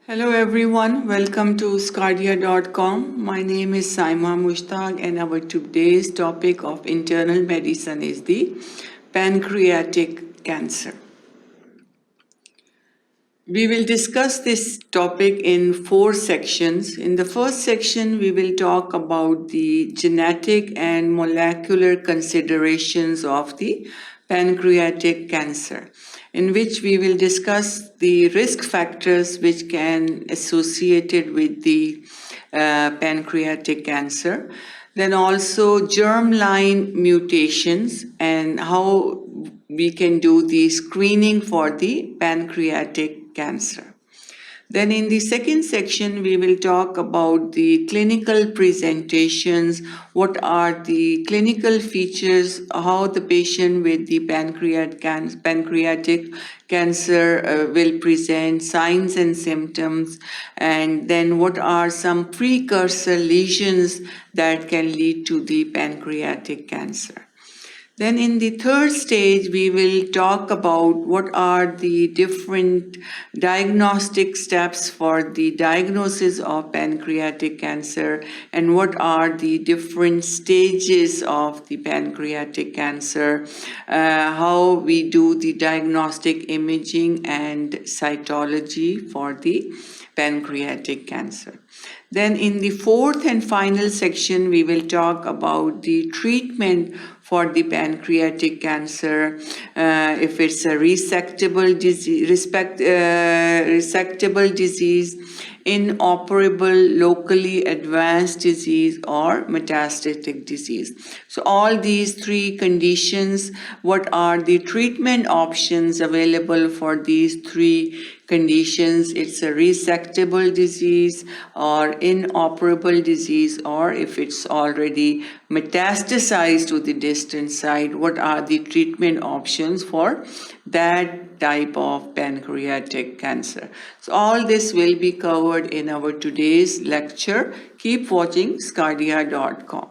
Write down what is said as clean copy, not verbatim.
Hello everyone, welcome to sqadia.com. My name is Saima Mushtaq and our today's topic of internal medicine is the pancreatic cancer. We will discuss this topic in 4 sections. In the first section, we will talk about the genetic and molecular considerations of the pancreatic cancer, in which we will discuss the risk factors which can associated with the pancreatic cancer. Then also germline mutations and how we can do the screening for the pancreatic cancer. Then in the second section, we will talk about the clinical presentations, what are the clinical features, how the patient with the pancreatic cancer will present, signs and symptoms, and then what are some precursor lesions that can lead to the pancreatic cancer. Then in the third stage, we will talk about what are the different diagnostic steps for the diagnosis of pancreatic cancer and what are the different stages of the pancreatic cancer, how we do the diagnostic imaging and cytology for the pancreatic cancer. Then in the fourth and final section, we will talk about the treatment for the pancreatic cancer, if it's a resectable disease, inoperable, locally advanced disease, or metastatic disease. So all these 3 conditions, what are the treatment options available for these 3 conditions? It's a resectable disease or inoperable disease, or if it's already metastasized to the distant side, what are the treatment options for that type of pancreatic cancer? So all this will be covered in our today's lecture. Keep watching sqadia.com.